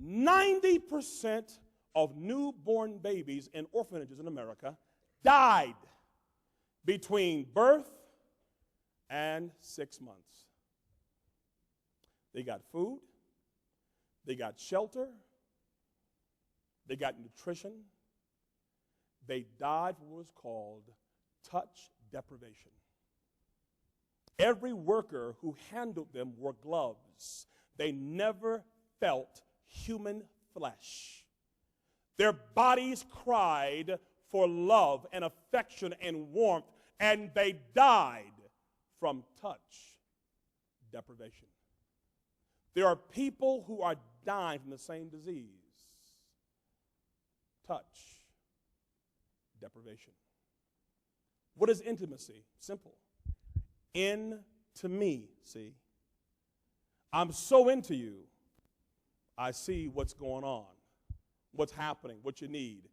90% of newborn babies in orphanages in America died between birth and 6 months. They got food, they got shelter, they got nutrition. They died from what was called touch deprivation. Every worker who handled them wore gloves. They never felt human flesh. Their bodies cried for love and affection and warmth, and they died from touch deprivation. There are people who are dying from the same disease, touch deprivation. What is intimacy? Simple. Into me, see. I'm so into you, I see what's going on, what's happening, what you need.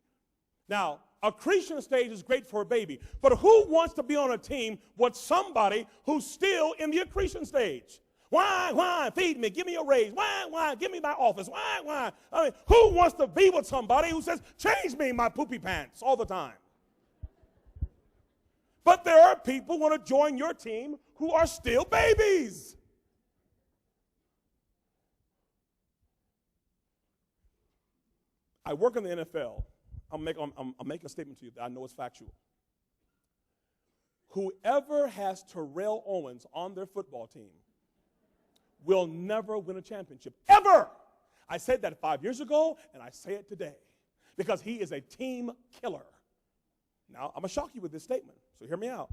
Now, accretion stage is great for a baby, but who wants to be on a team with somebody who's still in the accretion stage? Why, feed me, give me a raise, why, give me my office, why? I mean, who wants to be with somebody who says, change me my poopy pants all the time? But there are people who want to join your team who are still babies. I work in the NFL. I'll make a statement to you that I know is factual. Whoever has Terrell Owens on their football team will never win a championship, ever. I said that 5 years ago, and I say it today, because he is a team killer. Now, I'm going to shock you with this statement, so hear me out.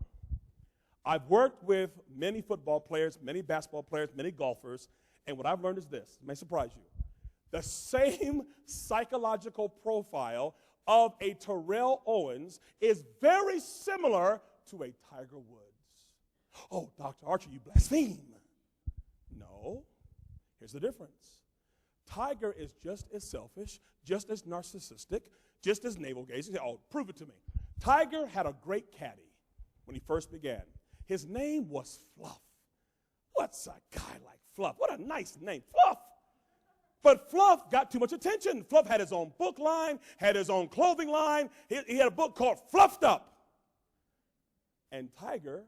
I've worked with many football players, many basketball players, many golfers, and what I've learned is this. It may surprise you. The same psychological profile of a Terrell Owens is very similar to a Tiger Woods. Oh, Dr. Archer, you blaspheme. No. Here's the difference. Tiger is just as selfish, just as narcissistic, just as navel-gazing. Oh, prove it to me. Tiger had a great caddy when he first began. His name was Fluff. What's a guy like Fluff? What a nice name, Fluff. But Fluff got too much attention. Fluff had his own book line, had his own clothing line. He had a book called Fluffed Up. And Tiger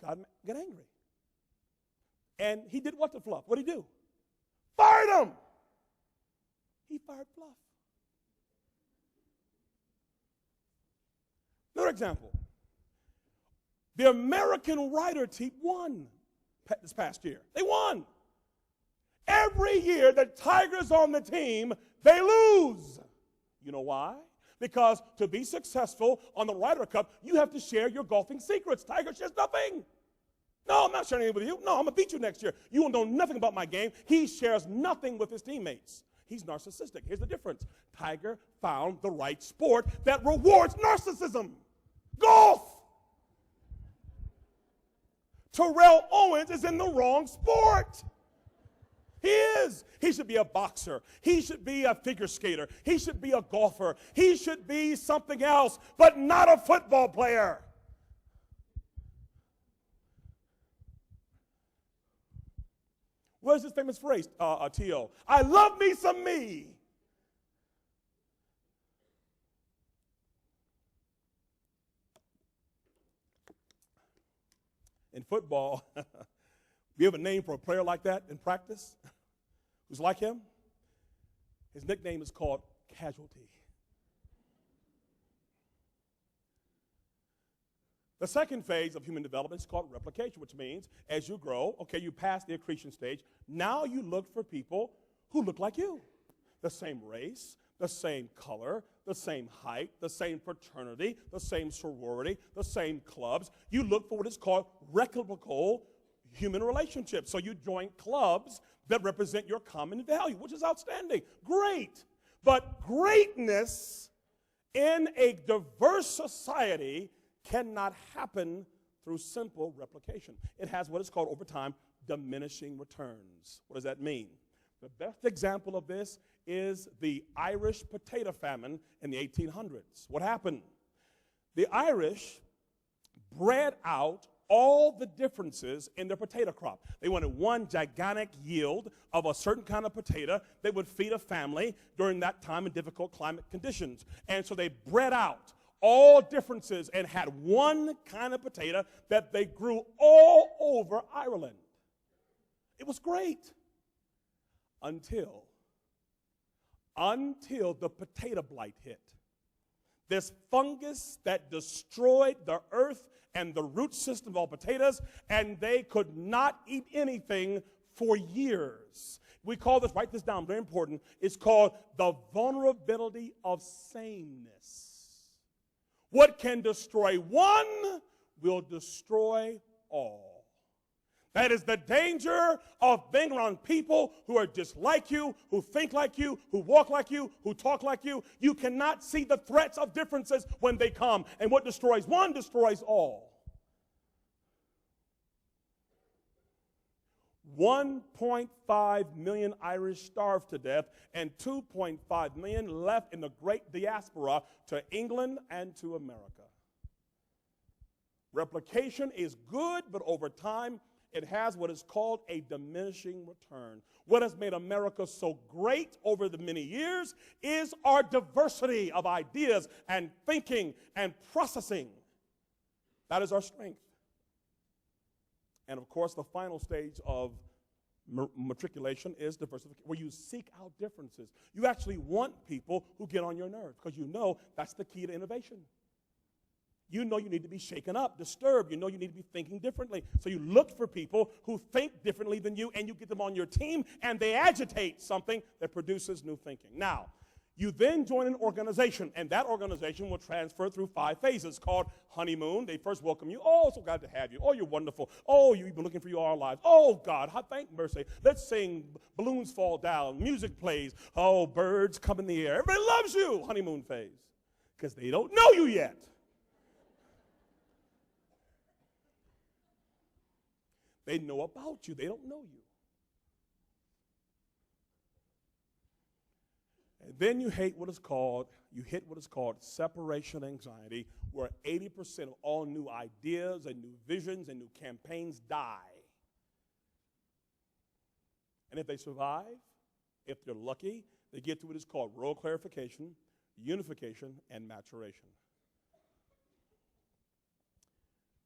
got angry. And he did what to Fluff? What did he do? Fired him. He fired Fluff. Another example. The American Rider team won this past year. They won. Every year the Tigers on the team, they lose. You know why? Because to be successful on the Ryder Cup, you have to share your golfing secrets. Tiger shares nothing. No, I'm not sharing anything with you. No, I'm going to beat you next year. You won't know nothing about my game. He shares nothing with his teammates. He's narcissistic. Here's the difference. Tiger found the right sport that rewards narcissism. Golf. Terrell Owens is in the wrong sport. He is. He should be a boxer. He should be a figure skater. He should be a golfer. He should be something else, but not a football player. What is this famous phrase, T.O.? I love me some me. In football, we have a name for a player like that in practice who's like him. His nickname is called Casualty. The second phase of human development is called replication, which means as you grow, okay, you pass the accretion stage, now you look for people who look like you. The same race, the same color, the same height, the same fraternity, the same sorority, the same clubs. You look for what is called replicable human relationships. So you join clubs that represent your common value, which is outstanding. Great. But greatness in a diverse society cannot happen through simple replication. It has what is called, over time, diminishing returns. What does that mean? The best example of this is the Irish potato famine in the 1800s. What happened? The Irish bred out all the differences in their potato crop. They wanted one gigantic yield of a certain kind of potato that would feed a family during that time in difficult climate conditions. And so they bred out all differences and had one kind of potato that they grew all over Ireland. It was great until the potato blight hit. This fungus that destroyed the earth and the root system of all potatoes, and they could not eat anything for years. We call this, write this down, very important, it's called the vulnerability of sameness. What can destroy one will destroy all. That is the danger of being around people who are just like you, who think like you, who walk like you, who talk like you. You cannot see the threats of differences when they come. And what destroys one destroys all. 1.5 million Irish starved to death, and 2.5 million left in the great diaspora to England and to America. Replication is good, but over time, it has what is called a diminishing return. What has made America so great over the many years is our diversity of ideas and thinking and processing. That is our strength. And of course, the final stage of matriculation is diversification, where you seek out differences. You actually want people who get on your nerves, because you know that's the key to innovation. You know you need to be shaken up, disturbed. You know you need to be thinking differently. So you look for people who think differently than you, and you get them on your team, and they agitate something that produces new thinking. Now, you then join an organization, and that organization will transfer through 5 phases called honeymoon. They first welcome you. Oh, so glad to have you. Oh, you're wonderful. Oh, you've been looking for you all our lives. Oh, God, thank mercy. Let's sing. Balloons fall down. Music plays. Oh, birds come in the air. Everybody loves you. Honeymoon phase. Because they don't know you yet. They know about you. They don't know you. And then you hit what is called separation anxiety, where 80% of all new ideas and new visions and new campaigns die. And if they survive, if they're lucky, they get to what is called role clarification, unification, and maturation.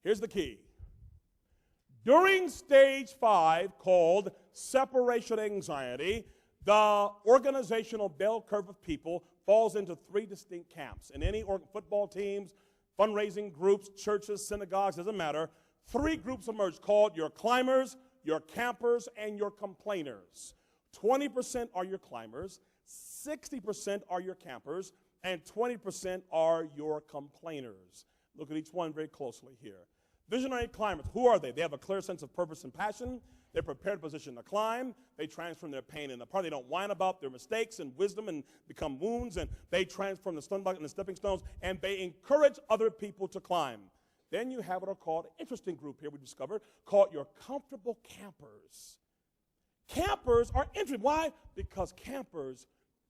Here's the key. During stage 5, called separation anxiety, the organizational bell curve of people falls into 3 distinct camps. In any football teams, fundraising groups, churches, synagogues, doesn't matter, 3 groups emerge called your climbers, your campers, and your complainers. 20% are your climbers, 60% are your campers, and 20% are your complainers. Look at each one very closely here. Visionary climbers, who are they? They have a clear sense of purpose and passion. They're prepared position to climb. They transform their pain into power. They don't whine about their mistakes and wisdom and become wounds, and they transform the stun bucket into stepping stones, and they encourage other people to climb. Then you have what are called an interesting group here we discovered, called your comfortable campers. Campers are interesting. Why? Because campers,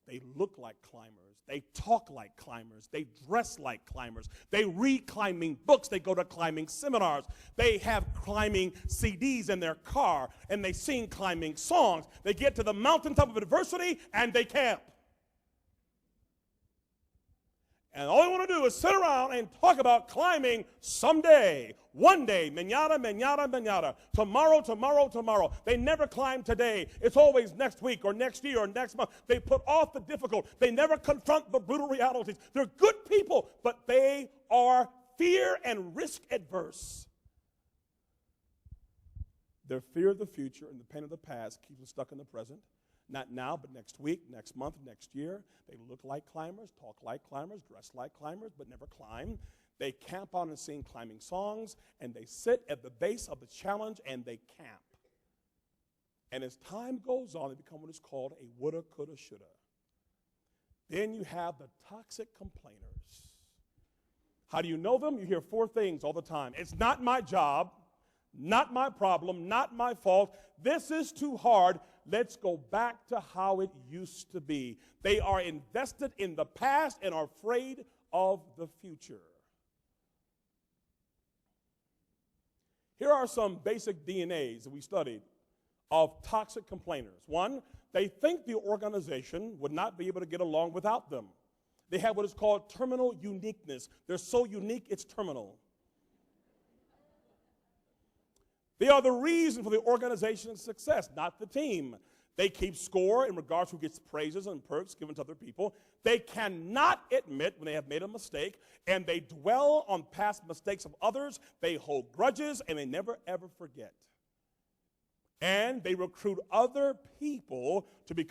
they look like climbers. They talk like climbers. They dress like climbers. They read climbing books. They go to climbing seminars. They have climbing CDs in their car, and they sing climbing songs. They get to the mountaintop of adversity, and they camp. And all they want to do is sit around and talk about climbing someday, one day, mañana, mañana, mañana, tomorrow, tomorrow, tomorrow. They never climb today. It's always next week or next year or next month. They put off the difficult. They never confront the brutal realities. They're good people, but they are fear and risk adverse. Their fear of the future and the pain of the past keeps them stuck in the present. Not now, but next week, next month, next year. They look like climbers, talk like climbers, dress like climbers, but never climb. They camp out and sing climbing songs, and they sit at the base of the challenge, and they camp. And as time goes on, they become what is called a woulda, coulda, shoulda. Then you have the toxic complainers. How do you know them? You hear 4 things all the time. It's not my job, not my problem, not my fault. This is too hard. Let's go back to how it used to be. They are invested in the past and are afraid of the future. Here are some basic DNAs that we studied of toxic complainers. One, they think the organization would not be able to get along without them. They have what is called terminal uniqueness. They're so unique, it's terminal. They are the reason for the organization's success, not the team. They keep score in regards to who gets praises and perks given to other people. They cannot admit when they have made a mistake, and they dwell on past mistakes of others. They hold grudges, and they never, ever forget. And they recruit other people to become